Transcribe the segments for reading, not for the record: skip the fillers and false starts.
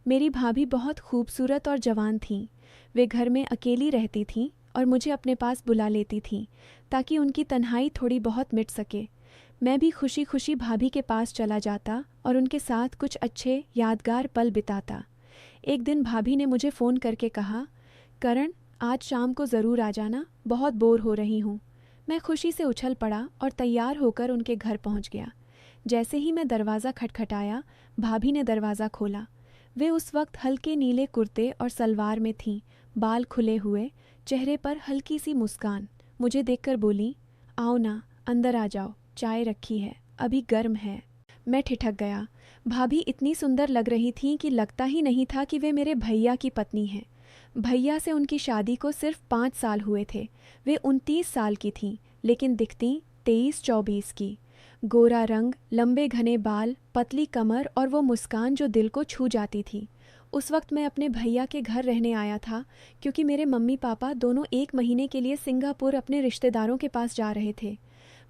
मेरी भाभी बहुत खूबसूरत और जवान थीं। वे घर में अकेली रहती थीं और मुझे अपने पास बुला लेती थीं ताकि उनकी तन्हाई थोड़ी बहुत मिट सके। मैं भी खुशी खुशी भाभी के पास चला जाता और उनके साथ कुछ अच्छे यादगार पल बिताता। एक दिन भाभी ने मुझे फ़ोन करके कहा, करण, आज शाम को ज़रूर आ जाना, बहुत बोर हो रही हूँ। मैं खुशी से उछल पड़ा और तैयार होकर उनके घर पहुँच गया। जैसे ही मैं दरवाज़ा खटखटाया, भाभी ने दरवाज़ा खोला। वे उस वक्त हल्के नीले कुर्ते और सलवार में थीं, बाल खुले हुए, चेहरे पर हल्की सी मुस्कान। मुझे देखकर बोली, आओ ना, अंदर आ जाओ, चाय रखी है, अभी गर्म है। मैं ठिठक गया। भाभी इतनी सुंदर लग रही थीं कि लगता ही नहीं था कि वे मेरे भैया की पत्नी हैं। भैया से उनकी शादी को सिर्फ 5 साल हुए थे। वे 29 साल की थीं, लेकिन दिखती 23-24 की। गोरा रंग, लंबे घने बाल, पतली कमर और वो मुस्कान जो दिल को छू जाती थी। उस वक्त मैं अपने भैया के घर रहने आया था, क्योंकि मेरे मम्मी पापा दोनों 1 महीने के लिए सिंगापुर अपने रिश्तेदारों के पास जा रहे थे।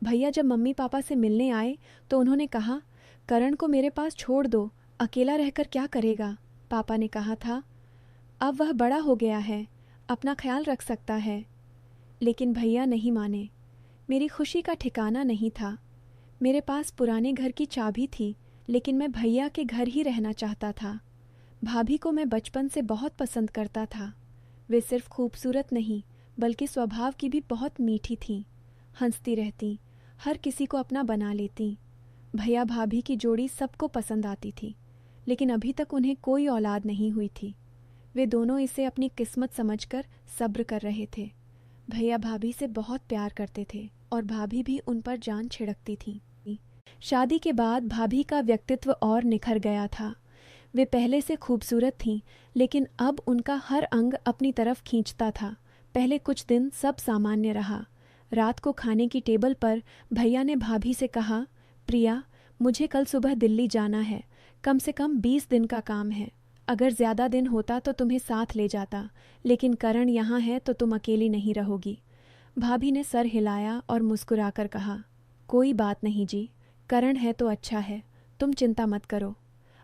भैया जब मम्मी पापा से मिलने आए तो उन्होंने कहा, करण को मेरे पास छोड़ दो, अकेला रहकर क्या करेगा। पापा ने कहा था, अब वह बड़ा हो गया है, अपना ख्याल रख सकता है। लेकिन भैया नहीं माने। मेरी खुशी का ठिकाना नहीं था। मेरे पास पुराने घर की चाबी थी, लेकिन मैं भैया के घर ही रहना चाहता था। भाभी को मैं बचपन से बहुत पसंद करता था। वे सिर्फ खूबसूरत नहीं, बल्कि स्वभाव की भी बहुत मीठी थीं। हंसती रहती, हर किसी को अपना बना लेती। भैया भाभी की जोड़ी सबको पसंद आती थी, लेकिन अभी तक उन्हें कोई औलाद नहीं हुई थी। वे दोनों इसे अपनी किस्मत समझकर सब्र कर रहे थे। भैया भाभी से बहुत प्यार करते थे और भाभी भी उन पर जान छिड़कती थी। शादी के बाद भाभी का व्यक्तित्व और निखर गया था। वे पहले से खूबसूरत थीं, लेकिन अब उनका हर अंग अपनी तरफ खींचता था। पहले कुछ दिन सब सामान्य रहा। रात को खाने की टेबल पर भैया ने भाभी से कहा, प्रिया, मुझे कल सुबह दिल्ली जाना है। कम से कम 20 दिन का काम है। अगर ज़्यादा दिन होता तो तुम्हें साथ ले जाता, लेकिन करण यहाँ है तो तुम अकेली नहीं रहोगी। भाभी ने सर हिलाया और मुस्कुराकर कहा, कोई बात नहीं जी, करण है तो अच्छा है, तुम चिंता मत करो।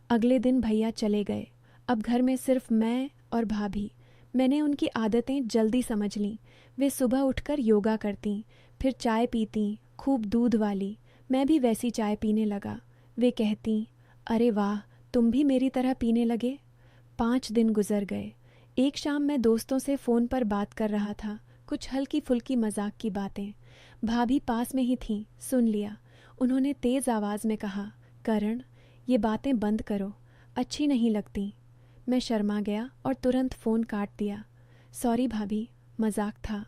अगले दिन भैया चले गए। अब घर में सिर्फ मैं और भाभी। मैंने उनकी आदतें जल्दी समझ लीं। वे सुबह उठकर योगा करतीं, फिर चाय पीतीं, खूब दूध वाली। मैं भी वैसी चाय पीने लगा। वे कहतीं, अरे वाह, तुम भी मेरी तरह पीने लगे। 5 दिन गुजर गए। एक शाम मैं दोस्तों से फ़ोन पर बात कर रहा था, कुछ हल्की फुल्की मजाक की बातें। भाभी पास में ही थीं, सुन लिया। उन्होंने तेज़ आवाज़ में कहा, करण, ये बातें बंद करो, अच्छी नहीं लगती। मैं शर्मा गया और तुरंत फ़ोन काट दिया। सॉरी भाभी, मजाक था।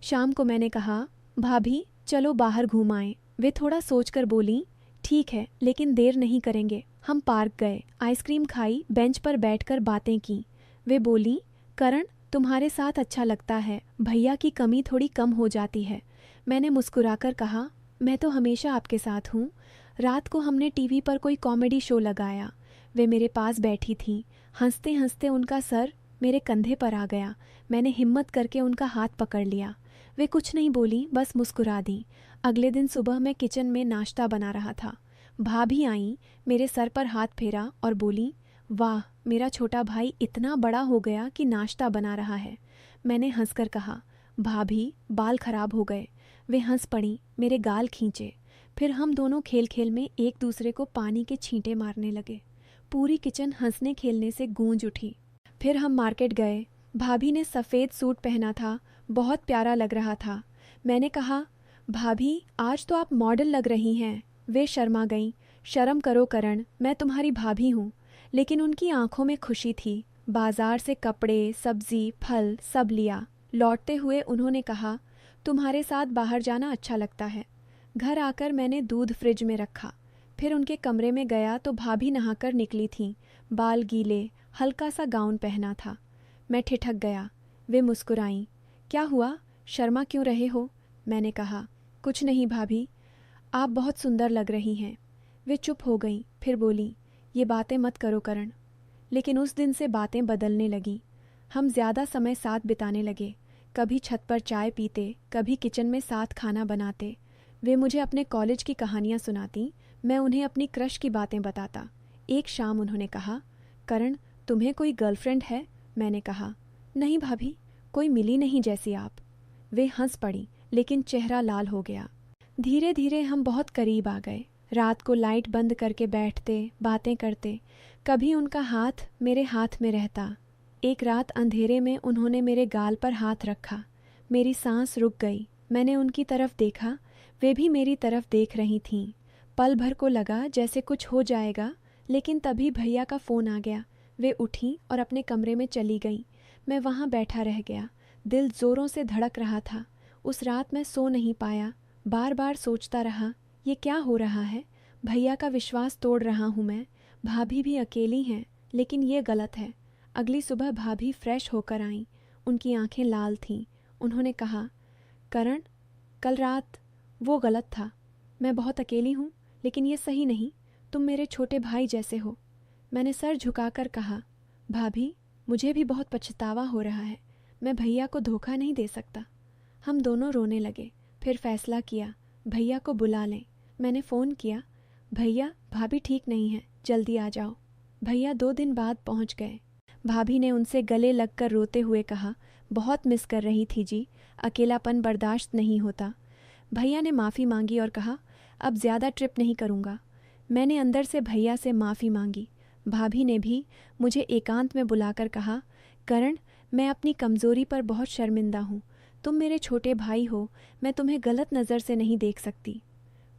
शाम को मैंने कहा, भाभी चलो बाहर घूम आएं। वे थोड़ा सोचकर बोलीं, ठीक है, लेकिन देर नहीं करेंगे। हम पार्क गए, आइसक्रीम खाई, बेंच पर बैठकर बातें की। वे बोलीं, करण, तुम्हारे साथ अच्छा लगता है, भैया की कमी थोड़ी कम हो जाती है। मैंने मुस्कुराकर कहा, मैं तो हमेशा आपके साथ हूँ। रात को हमने टीवी पर कोई कॉमेडी शो लगाया। वे मेरे पास बैठी थीं। हंसते हंसते उनका सर मेरे कंधे पर आ गया। मैंने हिम्मत करके उनका हाथ पकड़ लिया। वे कुछ नहीं बोली, बस मुस्कुरा दी। अगले दिन सुबह मैं किचन में नाश्ता बना रहा था। भाभी आईं, मेरे सर पर हाथ फेरा और बोली, वाह, मेरा छोटा भाई इतना बड़ा हो गया कि नाश्ता बना रहा है। मैंने हंसकर कहा, भाभी, बाल खराब हो गए। वे हंस पड़ी, मेरे गाल खींचे। फिर हम दोनों खेल खेल में एक दूसरे को पानी के छींटे मारने लगे। पूरी किचन हंसने खेलने से गूंज उठी। फिर हम मार्केट गए। भाभी ने सफ़ेद सूट पहना था, बहुत प्यारा लग रहा था। मैंने कहा, भाभी, आज तो आप मॉडल लग रही हैं। वे शर्मा गईं। शर्म करो करण, मैं तुम्हारी भाभी हूँ। लेकिन उनकी आंखों में खुशी थी। बाजार से कपड़े, सब्जी, फल सब लिया। लौटते हुए उन्होंने कहा, तुम्हारे साथ बाहर जाना अच्छा लगता है। घर आकर मैंने दूध फ्रिज में रखा। फिर उनके कमरे में गया तो भाभी नहाकर निकली थीं। बाल गीले, हल्का सा गाउन पहना था। मैं ठिठक गया। वे मुस्कुराईं। क्या हुआ, शर्मा क्यों रहे हो? मैंने कहा, कुछ नहीं भाभी, आप बहुत सुंदर लग रही हैं। वे चुप हो गईं, फिर बोलीं, ये बातें मत करो करण। लेकिन उस दिन से बातें बदलने लगीं। हम ज़्यादा समय साथ बिताने लगे। कभी छत पर चाय पीते, कभी किचन में साथ खाना बनाते। वे मुझे अपने कॉलेज की कहानियाँ सुनाती, मैं उन्हें अपनी क्रश की बातें बताता। एक शाम उन्होंने कहा, करण, तुम्हें कोई गर्लफ्रेंड है? मैंने कहा। नहीं भाभी, कोई मिली नहीं जैसी आप। वे हंस पड़ी, लेकिन चेहरा लाल हो गया। धीरे धीरे हम बहुत करीब आ गए। रात को लाइट बंद करके बैठते, बातें करते। कभी उनका हाथ मेरे हाथ में रहता। एक रात अंधेरे में उन्होंने मेरे गाल पर हाथ रखा। मेरी सांस रुक गई। मैंने उनकी तरफ देखा, वे भी मेरी तरफ देख रही थीं। पल भर को लगा जैसे कुछ हो जाएगा, लेकिन तभी भैया का फ़ोन आ गया। वे उठीं और अपने कमरे में चली गईं। मैं वहाँ बैठा रह गया। दिल ज़ोरों से धड़क रहा था। उस रात मैं सो नहीं पाया। बार बार सोचता रहा, ये क्या हो रहा है? भैया का विश्वास तोड़ रहा हूँ मैं। भाभी भी अकेली हैं, लेकिन ये गलत है। अगली सुबह भाभी फ्रेश होकर आईं। उनकी आंखें लाल थीं। उन्होंने कहा, करण, कल रात वो गलत था। मैं बहुत अकेली हूँ, लेकिन ये सही नहीं। तुम मेरे छोटे भाई जैसे हो। मैंने सर झुकाकर कहा, भाभी, मुझे भी बहुत पछतावा हो रहा है। मैं भैया को धोखा नहीं दे सकता। हम दोनों रोने लगे। फिर फैसला किया, भैया को बुला लें। मैंने फ़ोन किया, भैया, भाभी ठीक नहीं है, जल्दी आ जाओ। भैया 2 दिन बाद पहुंच गए। भाभी ने उनसे गले लगकर रोते हुए कहा, बहुत मिस कर रही थी जी, अकेलापन बर्दाश्त नहीं होता। भैया ने माफ़ी मांगी और कहा, अब ज़्यादा ट्रिप नहीं करूँगा। मैंने अंदर से भैया से माफ़ी मांगी। भाभी ने भी मुझे एकांत में बुलाकर कहा, करण, मैं अपनी कमज़ोरी पर बहुत शर्मिंदा हूँ। तुम मेरे छोटे भाई हो, मैं तुम्हें गलत नज़र से नहीं देख सकती।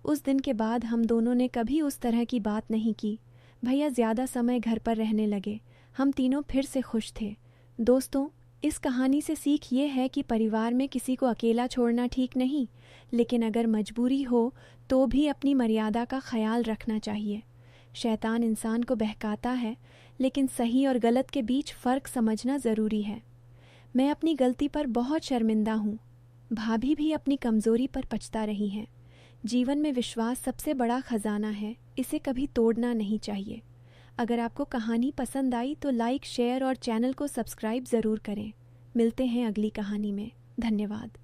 उस दिन के बाद हम दोनों ने कभी उस तरह की बात नहीं की। भैया ज़्यादा समय घर पर रहने लगे। हम तीनों फिर से खुश थे। दोस्तों, इस कहानी से सीख ये है कि परिवार में किसी को अकेला छोड़ना ठीक नहीं, लेकिन अगर मजबूरी हो तो भी अपनी मर्यादा का ख्याल रखना चाहिए। शैतान इंसान को बहकाता है, लेकिन सही और गलत के बीच फ़र्क समझना ज़रूरी है। मैं अपनी गलती पर बहुत शर्मिंदा हूँ। भाभी भी अपनी कमज़ोरी पर पछता रही हैं। जीवन में विश्वास सबसे बड़ा खजाना है, इसे कभी तोड़ना नहीं चाहिए। अगर आपको कहानी पसंद आई तो लाइक, शेयर और चैनल को सब्सक्राइब ज़रूर करें। मिलते हैं अगली कहानी में। धन्यवाद।